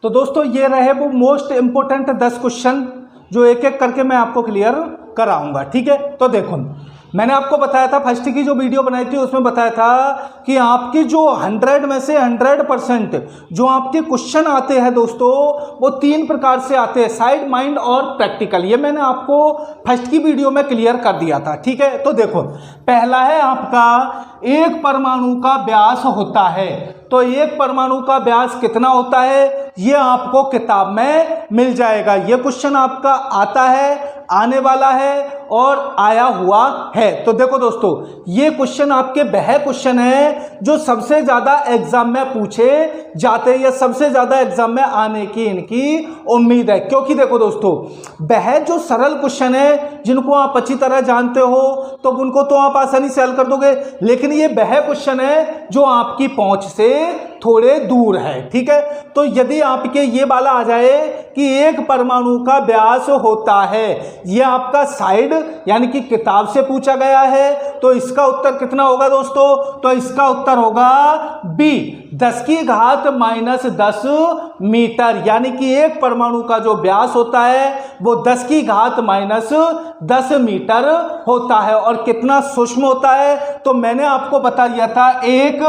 तो दोस्तों ये रहे वो मोस्ट इंपोर्टेंट 10 क्वेश्चन जो एक एक करके मैं आपको क्लियर कराऊंगा। ठीक है, तो देखो मैंने आपको बताया था, फर्स्ट की जो वीडियो बनाई थी उसमें बताया था कि आपकी जो 100 में से 100% जो आपके क्वेश्चन आते हैं दोस्तों वो 3 प्रकार से आते हैं, साइड, माइंड और प्रैक्टिकल। ये मैंने आपको फर्स्ट की वीडियो में क्लियर कर दिया था। ठीक है, तो देखो पहला है आपका एक परमाणु का व्यास होता है। तो एक परमाणु का व्यास कितना होता है ये आपको किताब में मिल जाएगा। ये क्वेश्चन आपका आता है, आने वाला है और आया हुआ है। तो देखो दोस्तों ये क्वेश्चन आपके वह क्वेश्चन है जो सबसे ज्यादा एग्जाम में पूछे जाते हैं या सबसे ज्यादा एग्जाम में आने की इनकी उम्मीद है। क्योंकि देखो दोस्तों वह जो सरल क्वेश्चन है जिनको आप अच्छी तरह जानते हो तो उनको तो आप आसानी से हल कर दोगे, लेकिन ये वह क्वेश्चन है जो आपकी पहुंच से थोड़े दूर है। ठीक है, तो यदि आपके ये वाला आ जाए कि एक परमाणु का व्यास होता है, ये आपका साइड यानी कि किताब से पूछा गया है, तो इसका उत्तर कितना होगा दोस्तों? तो इसका उत्तर होगा बी। 10⁻⁻10 मीटर, यानी कि एक परमाणु का जो व्यास होता है वो 10⁻⁻10 मीटर होता है। और कितना सूक्ष्म होता है, तो मैंने आपको बता दिया था 1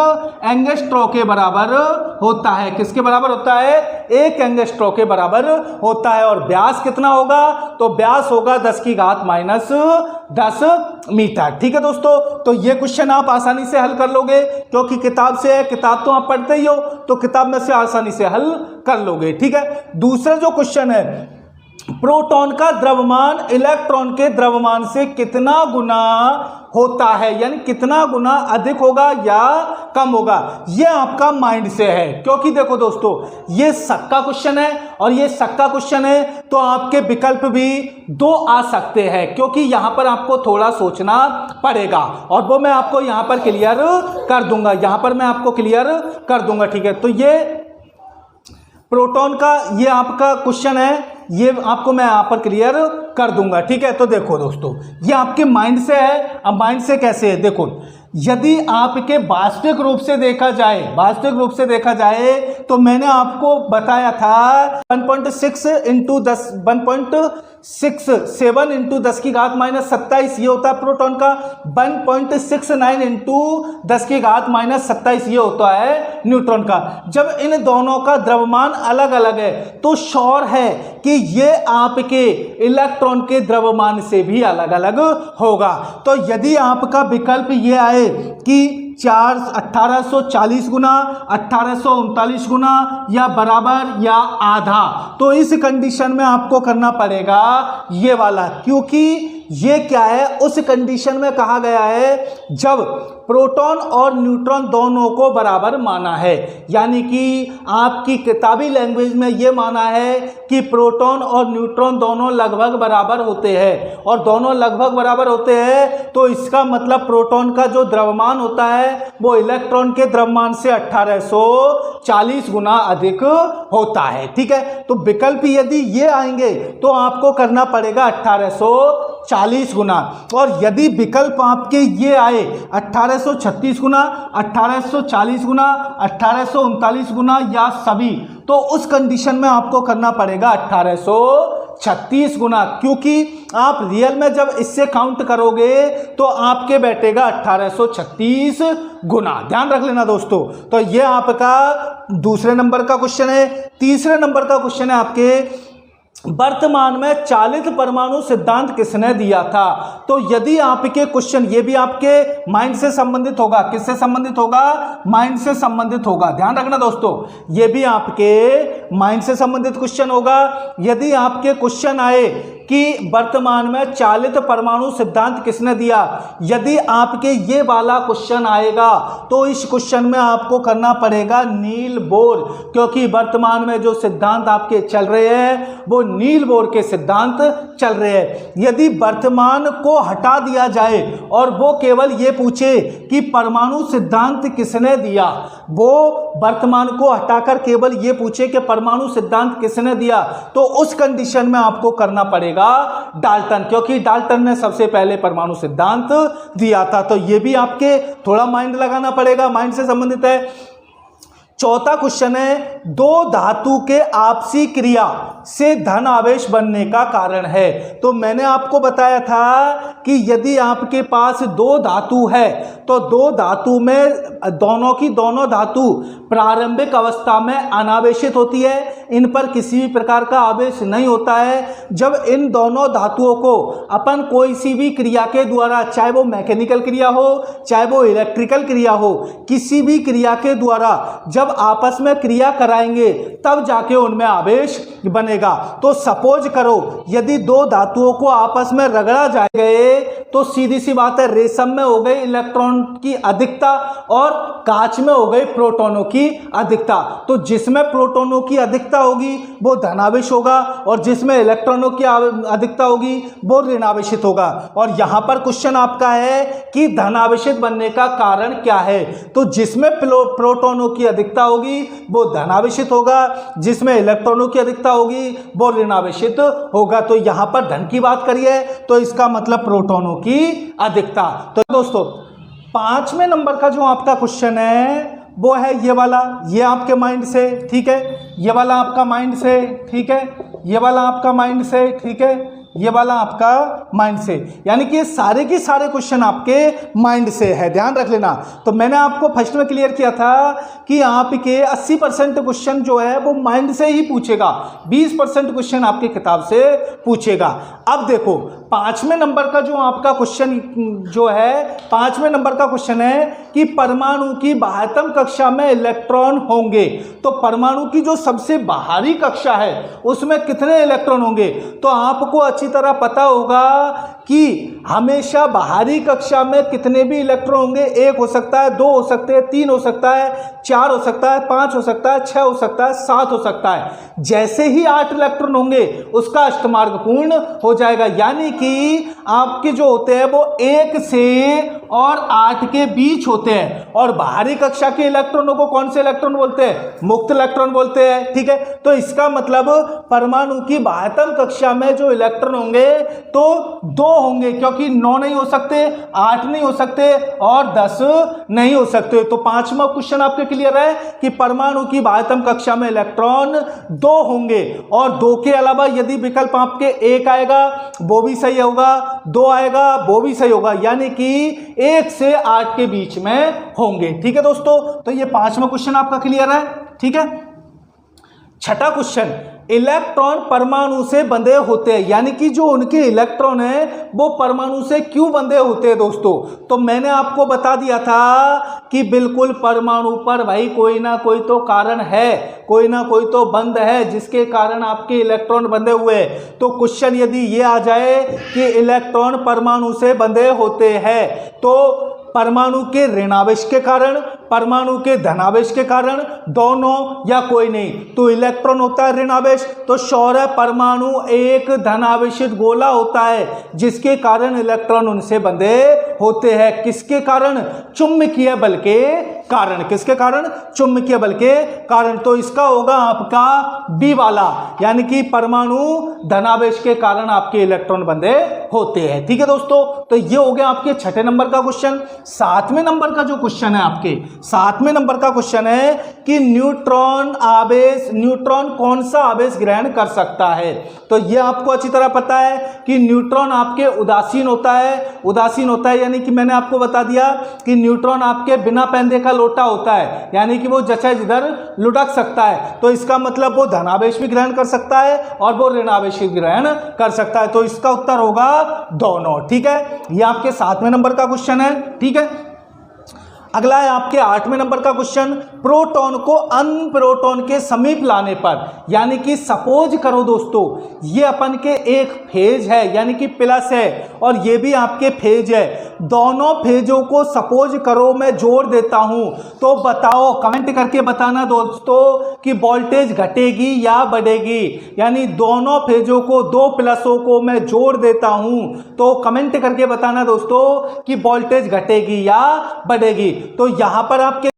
एंगस्ट्रॉ के बराबर होता है। किसके बराबर होता है? 1 एंगस्ट्रॉ के बराबर होता है। और व्यास कितना होगा? तो व्यास होगा 10⁻10 मीटर। ठीक है दोस्तों, तो ये क्वेश्चन आप आसानी से हल कर लोगे क्योंकि किताब से है, किताब तो आप पढ़ते ही हो, तो किताब में से आसानी से हल कर लोगे। ठीक है, दूसरा जो क्वेश्चन है, प्रोटॉन का द्रव्यमान इलेक्ट्रॉन के द्रव्यमान से कितना गुना होता है, यानी कितना गुना अधिक होगा या कम होगा। ये आपका माइंड से है, क्योंकि देखो दोस्तों ये सक्का क्वेश्चन है, और ये सक्का क्वेश्चन है तो आपके विकल्प भी 2 आ सकते हैं, क्योंकि यहां पर आपको थोड़ा सोचना पड़ेगा, और वो मैं आपको यहां पर क्लियर कर दूंगा, यहां पर मैं आपको क्लियर कर दूंगा। ठीक है, तो ये प्रोटॉन का ये आपका क्वेश्चन है, ये आपको मैं यहाँ पर क्लियर कर दूंगा। ठीक है, तो देखो दोस्तों ये आपके माइंड से है। अब माइंड से कैसे है, देखो यदि आपके वास्तविक रूप से देखा जाए तो मैंने आपको बताया था 1.6 इंटू 10 1.67 इंटू 10⁻⁻27 ये होता है प्रोटॉन का, 1.69 इंटू 10⁻⁻27 ये होता है न्यूट्रॉन का। जब इन दोनों का द्रव्यमान अलग अलग है तो श्योर है कि ये आपके इलेक्ट्रॉन के द्रव्यमान से भी अलग अलग होगा। तो यदि आपका विकल्प ये आए कि 1840 गुना, 1839 गुना, या बराबर या आधा, तो इस कंडीशन में आपको करना पड़ेगा ये वाला, क्योंकि ये क्या है, उस कंडीशन में कहा गया है जब प्रोटॉन और न्यूट्रॉन दोनों को बराबर माना है, यानी कि आपकी किताबी लैंग्वेज में ये माना है कि प्रोटॉन और न्यूट्रॉन दोनों लगभग बराबर होते हैं, और दोनों लगभग बराबर होते हैं तो इसका मतलब प्रोटॉन का जो द्रव्यमान होता है वो इलेक्ट्रॉन के द्रव्यमान से 1840 गुना अधिक होता है। ठीक है, तो विकल्प यदि ये आएंगे तो आपको करना पड़ेगा 1840 गुना, और यदि विकल्प आपके ये आए 1836 गुना, 1840 गुना, 1839 गुना या सभी, तो उस कंडीशन में आपको करना पड़ेगा 1836 गुना, क्योंकि आप रियल में जब इससे काउंट करोगे तो आपके बैठेगा 1836 गुना। ध्यान रख लेना दोस्तों। तो ये आपका दूसरे नंबर का क्वेश्चन है। तीसरे नंबर का क्वेश्चन है आपके, वर्तमान में चालित परमाणु सिद्धांत किसने दिया था। तो यदि आपके क्वेश्चन, ये भी आपके माइंड से संबंधित होगा, किससे संबंधित होगा, माइंड से संबंधित होगा। ध्यान रखना दोस्तों, ये भी आपके माइंड से संबंधित क्वेश्चन होगा। यदि आपके क्वेश्चन आए कि वर्तमान में चालित परमाणु सिद्धांत किसने दिया, यदि आपके ये वाला क्वेश्चन आएगा तो इस क्वेश्चन में आपको करना पड़ेगा नील बोर, क्योंकि वर्तमान में जो सिद्धांत आपके चल रहे हैं वो नील बोर के सिद्धांत चल रहे हैं। यदि वर्तमान को हटा दिया जाए और वो केवल ये पूछे कि परमाणु सिद्धांत किसने दिया, वो वर्तमान को हटाकर केवल ये पूछे कि परमाणु सिद्धांत किसने दिया, तो उस कंडीशन में आपको करना पड़ेगा डाल्टन, क्योंकि डाल्टन ने सबसे पहले परमाणु सिद्धांत दिया था। तो ये भी आपके थोड़ा माइंड लगाना पड़ेगा, माइंड से संबंधित है। चौथा क्वेश्चन है, दो धातु के आपसी क्रिया से धन आवेश बनने का कारण है। तो मैंने आपको बताया था कि यदि आपके पास दो धातु है तो दो धातु में दोनों की दोनों धातु प्रारंभिक अवस्था में अनावेशित होती है, इन पर किसी भी प्रकार का आवेश नहीं होता है। जब इन दोनों धातुओं को अपन कोई सी भी क्रिया के द्वारा, चाहे वो मैकेनिकल क्रिया हो चाहे वो इलेक्ट्रिकल क्रिया हो, किसी भी क्रिया के द्वारा जब आपस में क्रिया कराएंगे तब जाके उनमें आवेश बनेगा। तो सपोज करो यदि दो धातुओं को आपस में रगड़ा जाए तो सीधी सी बात है, रेशम में हो गई इलेक्ट्रॉन की अधिकता और कांच में हो गई प्रोटॉनों की अधिकता। तो जिसमें प्रोटॉनों की अधिकता होगी वो धनावेश होगा और जिसमें इलेक्ट्रॉनों की अधिकता होगी वो ऋणावेशित होगा। और यहां पर क्वेश्चन आपका है कि धनावेशित बनने का कारण क्या है। तो जिसमें प्रोटॉनों की अधिकता होगी वो धनावेशित होगा, जिसमें इलेक्ट्रॉनों की अधिकता होगी वो ऋणावेशित होगा। तो यहां पर धन की बात करिए तो इसका मतलब प्रोटॉनों की अधिकता। तो दोस्तों 5वें नंबर का जो आपका क्वेश्चन है वो है ये वाला, ये आपके माइंड से, ठीक है, ये वाला आपका माइंड से, ठीक है, ये वाला आपका माइंड से, ठीक है, ये वाला आपका माइंड से, यानी कि ये सारे के सारे क्वेश्चन आपके माइंड से है, ध्यान रख लेना। तो मैंने आपको फर्स्ट में क्लियर किया था कि आपके 80% क्वेश्चन जो है वो माइंड से ही पूछेगा, 20% क्वेश्चन आपकी किताब से पूछेगा। अब देखो 5वें नंबर का जो आपका क्वेश्चन जो है, 5वें नंबर का क्वेश्चन है कि परमाणु की बाह्यतम कक्षा में इलेक्ट्रॉन होंगे। तो परमाणु की जो सबसे बाहरी कक्षा है उसमें कितने इलेक्ट्रॉन होंगे? तो आपको अच्छी तरह पता होगा कि हमेशा बाहरी कक्षा में कितने भी इलेक्ट्रॉन होंगे, 1 हो सकता है, 2 हो सकते हैं, 3 हो सकता है, 4 हो सकता है, 5 हो सकता है, 6 हो सकता है, 7 हो सकता है। जैसे ही 8 इलेक्ट्रॉन होंगे उसका अष्टमार्ग पूर्ण हो जाएगा, यानी कि आपके जो होते हैं वो 1 से और 8 के बीच होते हैं। और बाहरी कक्षा के इलेक्ट्रॉनों को कौन से इलेक्ट्रॉन बोलते हैं? मुक्त इलेक्ट्रॉन बोलते हैं, ठीक है। तो इसका मतलब परमाणु की बाह्यतम कक्षा में जो इलेक्ट्रॉन होंगे तो 2 होंगे, क्योंकि 9 नहीं हो सकते, 8 नहीं हो सकते और 10 नहीं हो सकते। तो 5वां क्वेश्चन आपके क्लियर है कि परमाणु की बाह्यतम कक्षा में इलेक्ट्रॉन 2 होंगे। और 2 के अलावा यदि विकल्प आपके 1 आएगा वो भी सही होगा, 2 आएगा वो भी सही होगा, यानी कि 1 से 8 के बीच में होंगे, ठीक है दोस्तों। तो ये 5वां क्वेश्चन आपका क्लियर है, ठीक है। छठा क्वेश्चन, इलेक्ट्रॉन परमाणु से बंधे होते हैं, यानी कि जो उनके इलेक्ट्रॉन है वो परमाणु से क्यों बंधे होते हैं दोस्तों? तो मैंने आपको बता दिया था कि बिल्कुल परमाणु पर भाई कोई ना कोई तो कारण है, कोई ना कोई तो बंध है जिसके कारण आपके इलेक्ट्रॉन बंधे हुए हैं। तो क्वेश्चन यदि ये आ जाए कि इलेक्ट्रॉन परमाणु से बंधे होते हैं तो परमाणु के ऋणावेश के कारण, परमाणु के धनावेश के कारण, दोनों या कोई नहीं, तो इलेक्ट्रॉन होता है ऋणावेश, तो सौर परमाणु एक धनावेशित गोला होता है जिसके कारण इलेक्ट्रॉन उनसे बंधे होते हैं। किसके कारण? चुंबकीय बल के कारण। किसके कारण? चुंबकीय बल के कारण। तो इसका होगा आपका बी वाला, यानी कि परमाणु धनावेश के कारण आपके इलेक्ट्रॉन बंधे होते हैं, ठीक है दोस्तों। तो ये हो गया आपके छठे नंबर का क्वेश्चन। 7वें नंबर का जो क्वेश्चन है आपके, 7वें नंबर का क्वेश्चन है कि न्यूट्रॉन आवेश, न्यूट्रॉन कौन सा आवेश ग्रहण कर सकता है? तो ये आपको अच्छी तरह पता है कि न्यूट्रॉन आपके उदासीन होता है, उदासीन होता है, यानी कि मैंने आपको बता दिया कि न्यूट्रॉन आपके बिना पैंदे का लोटा होता है, यानी कि वो जचा जिधर लुढ़क सकता है। तो इसका मतलब वो धनावेश भी ग्रहण कर सकता है और वो ऋणावेश भी ग्रहण कर सकता है। तो इसका उत्तर होगा दोनों, ठीक है। ये आपके 7वें नंबर का क्वेश्चन है, ठीक है। अगला है आपके 8वें नंबर का क्वेश्चन, प्रोटॉन को अन्य प्रोटॉन के समीप लाने पर, यानी कि सपोज करो दोस्तों ये अपन के एक फेज है यानी कि प्लस है और ये भी आपके फेज है, दोनों फेजों को सपोज करो मैं जोड़ देता हूं, तो बताओ, कमेंट करके बताना दोस्तों कि वोल्टेज घटेगी या बढ़ेगी। यानी दोनों फेजों को, दो प्लसों को मैं जोड़ देता हूं तो कमेंट करके बताना दोस्तों कि वोल्टेज घटेगी या बढ़ेगी। तो यहां पर आपके